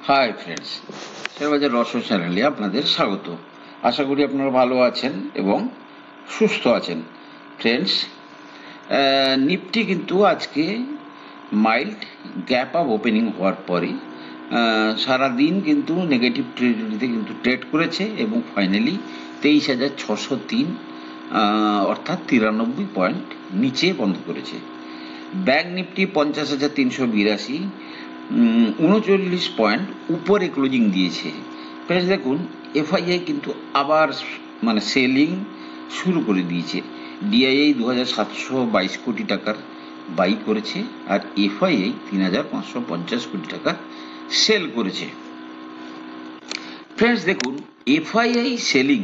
Hi friends, শেয়ারবাজার রহস্য চ্যানেলে আপনাদের স্বাগত। আশা করি আপনারা ভালো আছেন এবং সুস্থ আছেন। ফ্রেন্ডস, নিফটি কিন্তু আজকে মাইল্ড গ্যাপ আপ ওপেনিং হওয়ার পরে সারাদিন কিন্তু নেগেটিভ টেরিটরিতে কিন্তু ট্রেড করেছে এবং ফাইনালি 23,603 অর্থাৎ 93 পয়েন্ট নিচে বন্ধ করেছে। ব্যাংক নিফটি 50,382 39 পয়েন্ট উপরে ক্লোজিং দিয়েছে। প্রাইস দেখুন, এফআইআই কিন্তু আবার সেলিং শুরু করে দিয়েছে। ডিআইআই 2,722 কোটি টাকার বাই করেছে আর এফআইআই 3,550 কোটি টাকা সেল করেছে। ফ্রেন্ডস দেখুন, এফআইআই সেলিং,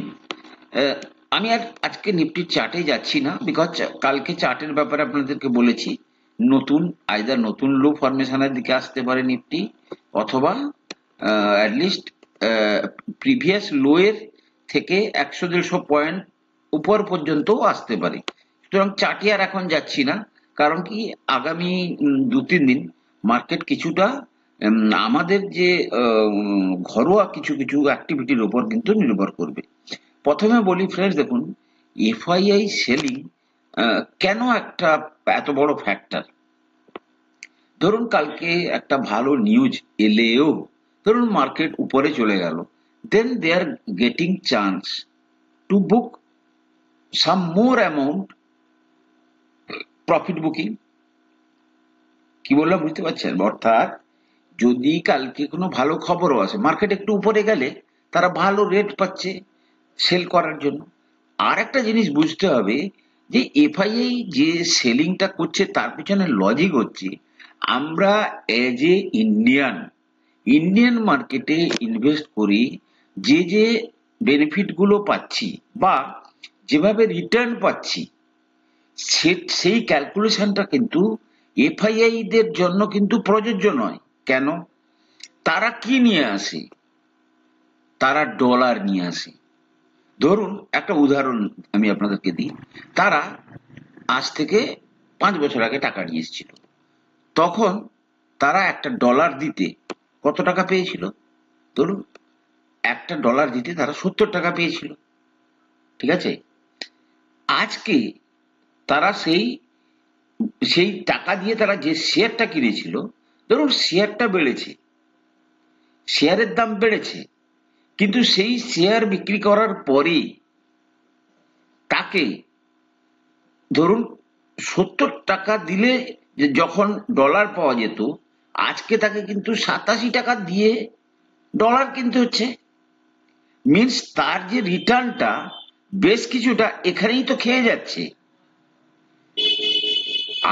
আমি আর আজকে নিফটির চার্টে যাচ্ছি না, বিকজ কালকে চার্টের ব্যাপারে আপনাদেরকে বলেছি আইদার নতুন লো ফরমেশনের দিকে আসতে পারে নিফটি, অথবা অ্যাটলিস্ট প্রিভিয়াস লো এর থেকে 100-150 পয়েন্ট উপর পর্যন্তও আসতে পারে। সুতরাং চার্টে আর এখন যাচ্ছি না, কারণ কি আগামী 2-3 দিন মার্কেট কিছুটা আমাদের যে ঘরোয়া কিছু কিছু অ্যাক্টিভিটির উপর কিন্তু নির্ভর করবে। প্রথমে বলি ফ্রেন্ডস, দেখুন এফআইআই সেলিং কেন একটা এত বড় ফ্যাক্টর। ধরুন কালকে একটা ভালো নিউজ এলেও ধরুন মার্কেট উপরে চলে গেল, then they are getting chance to book some more amount profit booking. কি বললাম বুঝতে পারছেন? অর্থাৎ যদি কালকে কোনো ভালো খবরও আসে, মার্কেট একটু উপরে গেলে তারা ভালো রেট পাচ্ছে সেল করার জন্য। আর একটা জিনিস বুঝতে হবে যে এফআইআই যে সেলিংটা করছে তার পিছনে লজিক হচ্ছে, আমরা এজ এ ইন্ডিয়ান মার্কেটে ইনভেস্ট করি যে বেনিফিট গুলো পাচ্ছি বা যেভাবে রিটার্ন পাচ্ছি, সেই ক্যালকুলেশনটা কিন্তু এফআইআই দের জন্য কিন্তু প্রযোজ্য নয়। কেন? তারা কি নিয়ে আসে? তারা ডলার নিয়ে আসে। ধরুন একটা উদাহরণ আমি আপনাদেরকে দিই, তারা আজ থেকে 5 বছর আগে টাকা নিয়ে এসেছিল, তখন তারা একটা ডলার দিতে কত টাকা পেয়েছিল? ধরুন একটা ডলার দিতে তারা 70 টাকা পেয়েছিল, ঠিক আছে? আজকে তারা সেই টাকা দিয়ে তারা যে শেয়ারটা কিনেছিল, ধরুন শেয়ারটা বেড়েছে, শেয়ারের দাম বেড়েছে, কিন্তু সেই শেয়ার বিক্রি করার পরে তাকে ধরুন 70 টাকা দিলে যখন ডলার পাওয়া যেত, আজকে তাকে কিন্তু 87 টাকা দিয়ে ডলার কিনতে হচ্ছে। মিনস তার যে রিটার্নটা বেশ কিছুটা এখানেই তো খেয়ে যাচ্ছে।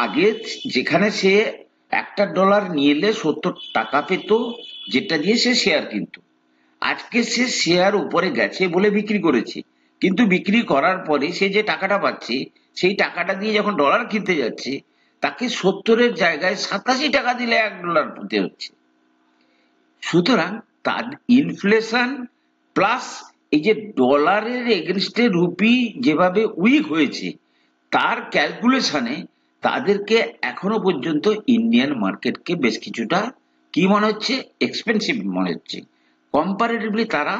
আগে যেখানে সে একটা ডলার নিয়ে এলে 70 টাকা পেত, যেটা দিয়ে সে শেয়ার কিনতো, আজকে সে শেয়ার উপরে গেছে বলে বিক্রি করেছে, কিন্তু বিক্রি করার পরে সে যে টাকাটা পাচ্ছে, সেই টাকাটা দিয়ে যখন ডলার কিনতে যাচ্ছে, তাকে 70-এর জায়গায় 87 টাকা দিলে $1 পেতে হচ্ছে। সুতরাং তার ইনফ্লেশন প্লাস এই যে ডলারের এগেনস্টে রুপি যেভাবে উইক হয়েছে, তার ক্যালকুলেশনে তাদেরকে এখনো পর্যন্ত ইন্ডিয়ান মার্কেটকে বেশ কিছুটা কি মনে হচ্ছে, এক্সপেন্সিভ মনে হচ্ছে কম্পারেটিভলি। তারা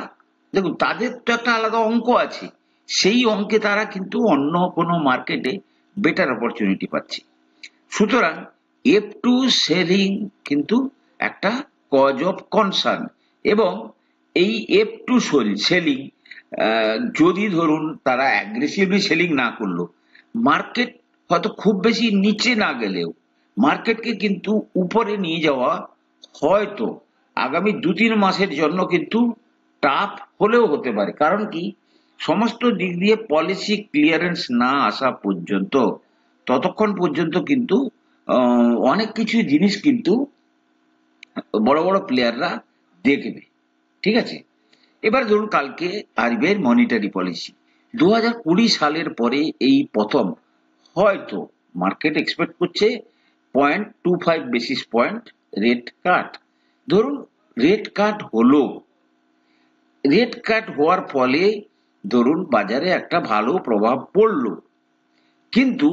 দেখুন, তাদের তো একটা আলাদা অঙ্ক আছে, সেই অঙ্কে তারা কিন্তু অন্য কোনো মার্কেটে বেটার অপরচুনিটি পাচ্ছে। সুতরাং F2 সেলিং কিন্তু একটা কজ অফ কনসার্ন, এবং এই F2 সেলিং যদি ধরুন তারা অ্যাগ্রেসিভলি সেলিং না করলো, মার্কেট হয়তো খুব বেশি নিচে না গেলেও মার্কেটকে কিন্তু উপরে নিয়ে যাওয়া হয়তো আগামী 2-3 মাসের জন্য কিন্তু টাফ হলেও হতে পারে। কারণ কি, সমস্ত দিক দিয়ে পলিসি ক্লিয়ারেন্স না আসা পর্যন্ত, ততক্ষণ পর্যন্ত কিন্তু অনেক কিছু জিনিস কিন্তু বড় বড় প্লেয়াররা দেখবে, ঠিক আছে? এবার ধরুন কালকে আরবিআই মনিটারি পলিসি 2020 সালের পরে এই প্রথম হয়তো মার্কেট এক্সপেক্ট করছে 0.25 বেসিস পয়েন্ট রেট কাট। ধরুন রেট কাট হলো, রেট কাট হওয়ার ফলে ধরুন বাজারে একটা ভালো প্রভাব পড়লো, কিন্তু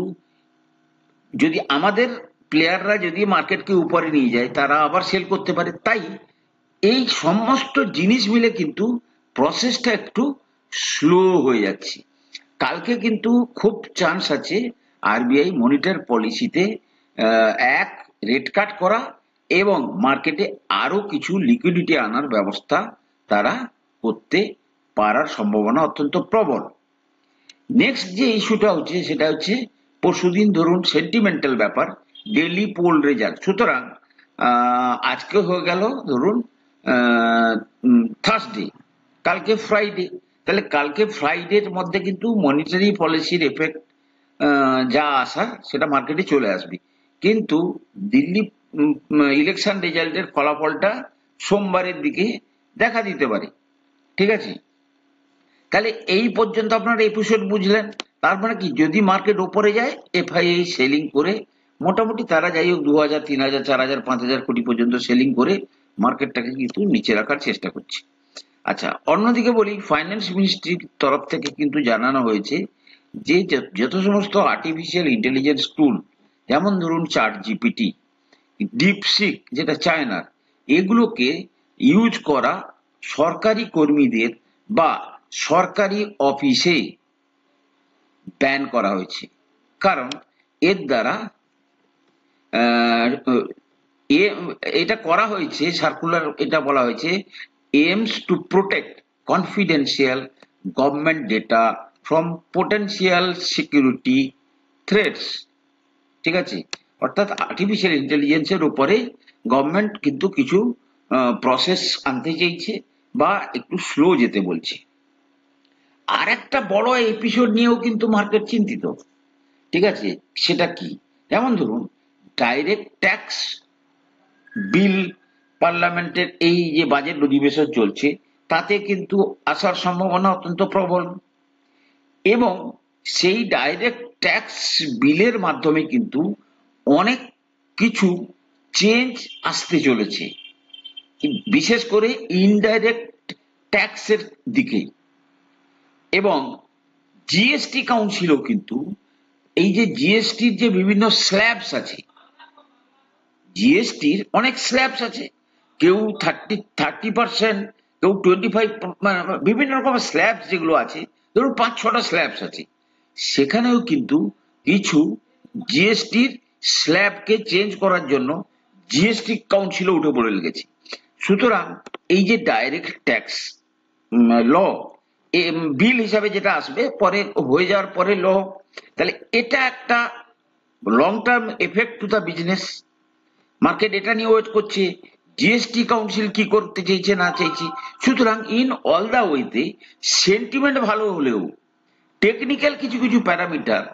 যদি আমাদের প্লেয়াররা যদি মার্কেটকে উপরে নিয়ে যায়, তারা আবার সেল করতে পারে। তাই এই সমস্ত জিনিস মিলে কিন্তু প্রসেসটা একটু স্লো হয়ে যাচ্ছে। কালকে কিন্তু খুব চান্স আছে আরবিআই মনিটারি পলিসিতে এক রেট কাট করা এবং মার্কেটে আরো কিছু লিকুইডিটি আনার ব্যবস্থা তারা করতে পারার সম্ভাবনা অত্যন্ত প্রবল। নেক্সট যে ইস্যুটা হচ্ছে সেটা হচ্ছে পরশুদিন ধরুন সেন্টিমেন্টাল ব্যাপার, ডেইলি পোল রেজাল্ট। সুতরাং আজকে হয়ে গেল ধরুন থার্সডে, কালকে ফ্রাইডে, তাহলে কালকে ফ্রাইডের মধ্যে কিন্তু মনিটারি পলিসির এফেক্ট যা আসার সেটা মার্কেটে চলে আসবে। কিন্তু দিল্লি ইলেকশন রেজাল্টের ফলাফলটা সোমবারের দিকে দেখা দিতে পারে। ঠিক আছে, তাহলে এই পর্যন্ত আপনারা এপিসোড বুঝলেন। তার মানে কি, যদি মার্কেট ওপরে যায় এফআইআই সেলিং করে মোটামুটি তারা যাই হোক 2000, 3000, 4000, 5000 কোটি পর্যন্ত সেলিং করে মার্কেটটাকে কিন্তু নিচে রাখার চেষ্টা করছে। আচ্ছা, অন্যদিকে বলি, ফাইন্যান্স মিনিস্ট্রির তরফ থেকে কিন্তু জানানো হয়েছে যে যত সমস্ত আর্টিফিশিয়াল ইন্টেলিজেন্স টুল, যেমন ধরুন চ্যাট জিপিটি, ডিপসিক যেটা চায়নার, এগুলোকে ইউজ করা সরকারি কর্মীদের বা সরকারি অফিসে ব্যান করা হয়েছে। কারণ এর দ্বারা এটা করা হয়েছে, সার্কুলার এটা বলা হয়েছে, aims to protect confidential government data from potential security threats। ঠিক আছে, অর্থাৎ আর্টিফিশিয়াল ইন্টেলিজেন্সের উপরে গভর্নমেন্ট কিন্তু কিছু প্রসেস আনতে চাইছে বা একটু স্লো যেতে বলছে। আর একটা বড় এপিসোড নিয়েও কিন্তু মার্কেট চিন্তিত। ঠিক আছে, সেটা কি? যেমন ধরুন ডাইরেক্ট ট্যাক্স বিল পার্লামেন্টের এই যে বাজেট অধিবেশন চলছে তাতে কিন্তু আসার সম্ভাবনা অত্যন্ত প্রবল, এবং সেই ডাইরেক্ট ট্যাক্স বিলের মাধ্যমে কিন্তু অনেক কিছু চেঞ্জ আসতে চলেছে, বিশেষ করে ইনডাইরেক্ট ট্যাক্সের দিকে। এবং জিএসটি কাউন্সিলও কিন্তু এই যে জিএসটির যে বিভিন্ন স্ল্যাবস আছে, জিএসটির অনেক স্ল্যাবস আছে, কেউ 30%, কেউ 25, বিভিন্ন রকমের স্ল্যাবস যেগুলো আছে, ধরুন 5-6টা স্ল্যাবস আছে, সেখানেও কিন্তু কিছু জিএসটির স্ল্যাবকে চেঞ্জ করার জন্য জিএসটি কাউন্সিলও উঠে পড়ে লেগেছে। সুতরাং এই যে ডাইরেক্ট ট্যাক্স ল বিল হিসাবে যেটা আসবে পরে হয়ে যাওয়ার পরে ল, তাহলে এটা একটা long term effect to the business. Market এটা নিয়ে ওয়েট করছে জিএসটি কাউন্সিল কি করতে চাইছে না চাইছে। সুতরাং ইন অল দা ওয়েতে সেন্টিমেন্ট ভালো হলেও টেকনিক্যাল কিছু কিছু প্যারামিটার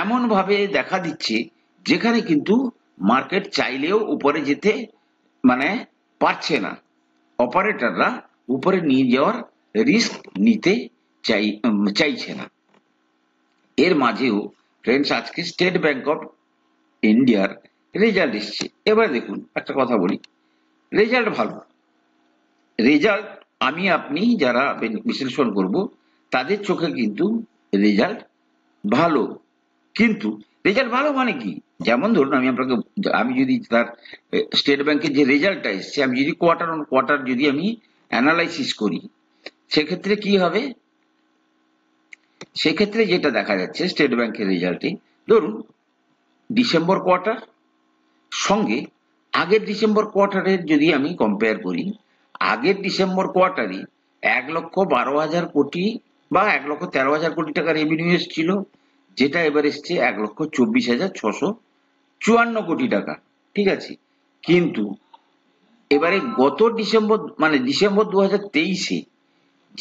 এমন ভাবে দেখা দিচ্ছে যেখানে কিন্তু মার্কেট চাইলেও উপরে যেতে পারছে না, অপারেটররা উপরে নিয়ে যাওয়ার রিস্ক নিতে চাইছে না। এর মাঝেও ফ্রেন্ডস আজকে স্টেট ব্যাংক অফ ইন্ডিয়ার রেজাল্ট এসছে। এবার দেখুন একটা কথা বলি, রেজাল্ট ভালো, রেজাল্ট আমি আপনি যারা বিশ্লেষণ করব তাদের চোখে কিন্তু রেজাল্ট ভালো। কিন্তু রেজাল্ট ভালো মানে কি, যেমন ধরুন আমি যদি তার স্টেট ব্যাংকের যে রেজাল্টটা এসছে আমি যদি কোয়ার্টার অন কোয়ার্টার যদি আমি অ্যানালাইসিস করি, সেক্ষেত্রে কি হবে, সেক্ষেত্রে যেটা দেখা যাচ্ছে স্টেট ব্যাংকের রেজাল্টে, ধরুন ডিসেম্বর কোয়ার্টার সঙ্গে আগের ডিসেম্বর কোয়ার্টারের যদি আমি কম্পেয়ার করি, আগের ডিসেম্বর কোয়ার্টারে 1,12,000 কোটি বা 1,13,000 কোটি টাকা রেভিনিউ এসেছিল, যেটা এবার এসছে 1,24,654 কোটি টাকা। ঠিক আছে, কিন্তু এবারে গত ডিসেম্বর ডিসেম্বর 2023-এ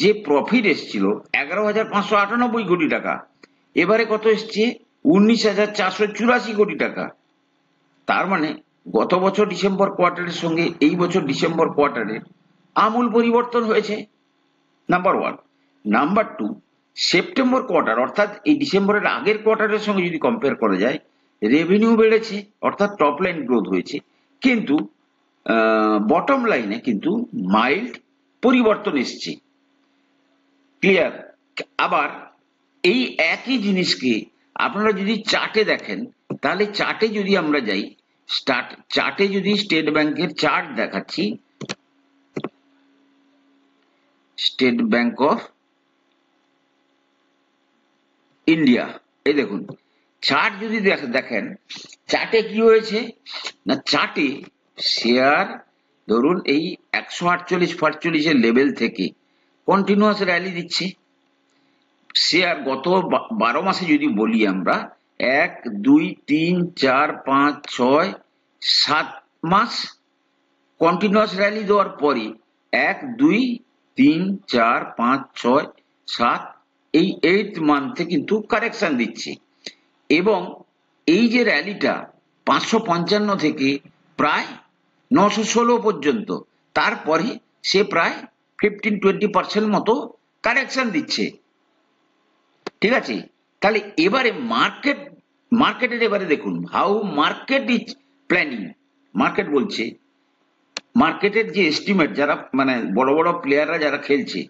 যে প্রফিট এসছিল 11,598 কোটি টাকা, এবারে কত এসছে 19,484 কোটি টাকা। তার মানে গত বছর ডিসেম্বর কোয়ার্টারের সঙ্গে এই বছর ডিসেম্বর কোয়ার্টারের আমূল পরিবর্তন হয়েছে, number one. Number two, September quarter অর্থাৎ এই ডিসেম্বরের আগের কোয়ার্টারের সঙ্গে যদি কম্পেয়ার করা যায়, রেভিনিউ বেড়েছে অর্থাৎ টপ লাইন গ্রোথ হয়েছে, কিন্তু বটম লাইনে কিন্তু মাইল্ড পরিবর্তন এসছে। ক্লিয়ার? আবার এই একই জিনিসকে আপনারা যদি চার্টে দেখেন, তাহলে চার্টে যদি আমরা যাই, চার্টে যদি স্টেট ব্যাংকের চার্ট দেখাচ্ছি, স্টেট ব্যাংক অফ ইন্ডিয়া। এই দেখুন চার্ট যদি দেখেন, চার্টে কি হয়েছে না, চার্টে শেয়ার ধরুন এই 148-45 লেভেল থেকে কন্টিনিউয়াস র্যালি দিচ্ছে। শেয়ার গত 12 মাসে যদি বলি আমরা, 1, 2, 3, 4, 5, 6, 7 মাস কন্টিনিউয়াস র্যালি দেওয়ার পরে 1, 2, 3, 4, 5, 6, 7 এই 8th মান্থে কিন্তু কারেকশন দিচ্ছে। এবং এই যে র্যালিটা 555 থেকে প্রায় 916 পর্যন্ত, তারপরে সে প্রায় 15-20% মতো কারেকশন দিচ্ছে। ঠিক আছে, তাহলে এবারে মার্কেটের এবারে দেখুন how market is planning. Market বলছে, মার্কেটের যে এস্টিমেট, যারা মানে বড় বড় প্লেয়াররা যারা খেলছে,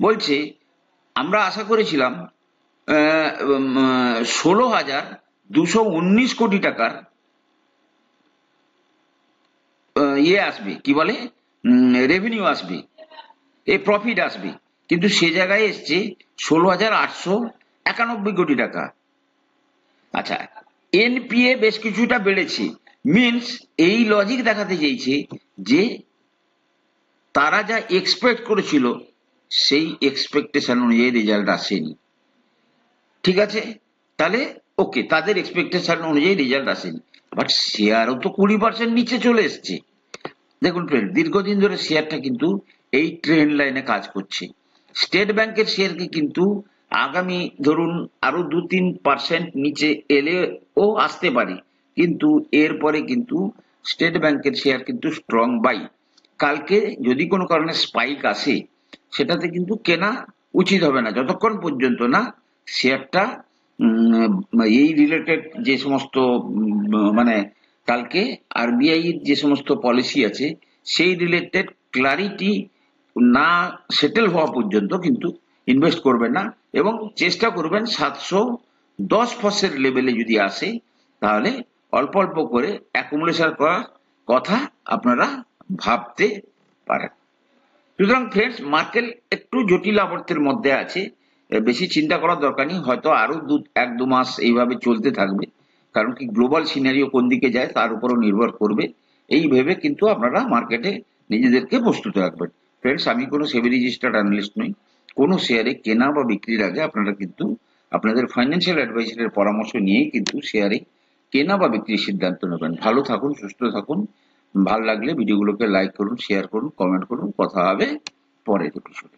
বলছে আমরা আশা করেছিলাম 16,219 কোটি টাকার ইয়ে আসবে, কি বলে রেভিনিউ আসবে, এই প্রফিট আসবে, কিন্তু সে জায়গায় এসছে 16,891 কোটি টাকা। আচ্ছা, এনপিএ বেশ কিছুটা বেড়েছে, মিনস এই লজিক দেখাতে চেয়েছে যে তারা যা এক্সপেক্ট করেছিল সেই এক্সপেকটেশন অনুযায়ী রেজাল্ট আসেনি। ঠিক আছে, তাহলে ওকে, তাদের এক্সপেকটেশন অনুযায়ী রেজাল্ট আসেনি, বাট শেয়ারও তো 20% নিচে চলে এসছে। দেখুন ফ্রেন্ড, দীর্ঘদিন ধরে শেয়ারটা কিন্তু এই ট্রেন্ড লাইনে কাজ করছে। স্টেট ব্যাংকের শেয়ারকে কিন্তু আগামী ধরুন আরো 2-3% নিচে এলেও আসতে পারে, কিন্তু এরপরে কিন্তু স্টেট ব্যাংকের শেয়ার কিন্তু স্ট্রং বাই। কালকে যদি কোনো কারণে স্পাইক আসে, সেটাতে কিন্তু কেনা উচিত হবে না যতক্ষণ পর্যন্ত না শেয়ারটা এই রিলেটেড যে সমস্ত মানে কালকে আরবিআই এর যে সমস্ত পলিসি আছে সেই রিলেটেড ক্লারিটি না সেটেল হওয়া পর্যন্ত কিন্তু ইনভেস্ট করবেন না, এবং চেষ্টা করবেন 710 লেভেলে যদি আসে তাহলে অল্প অল্প করে অ্যাকুমুলেশন করার কথা আপনারা ভাবতে পারেন। সুতরাং ফ্রেন্ডস, মার্কেট একটু জটিল আবর্তের মধ্যে আছে, বেশি চিন্তা করার দরকার নেই, হয়তো আরো 1-2 মাস এইভাবে চলতে থাকবে, কারণ কি গ্লোবাল সিনারিও কোন দিকে যায় তার উপরও নির্ভর করবে। এই ভেবে কিন্তু আপনারা মার্কেটে নিজেদেরকে প্রস্তুত রাখবেন। ফ্রেন্ডস, আমি কোনো সেবি রেজিস্টার্ড অ্যানালিস্ট নই। কোনো শেয়ারে কেনা বা বিক্রির আগে আপনারা কিন্তু আপনাদের ফাইন্যান্সিয়াল অ্যাডভাইজারের পরামর্শ নিয়েই কিন্তু শেয়ারে কেনা বা বিক্রির সিদ্ধান্ত নেবেন। ভালো থাকুন, সুস্থ থাকুন। ভালো লাগলে ভিডিওগুলোকে লাইক করুন, শেয়ার করুন, কমেন্ট করুন। কথা হবে পরের এপিসোডে।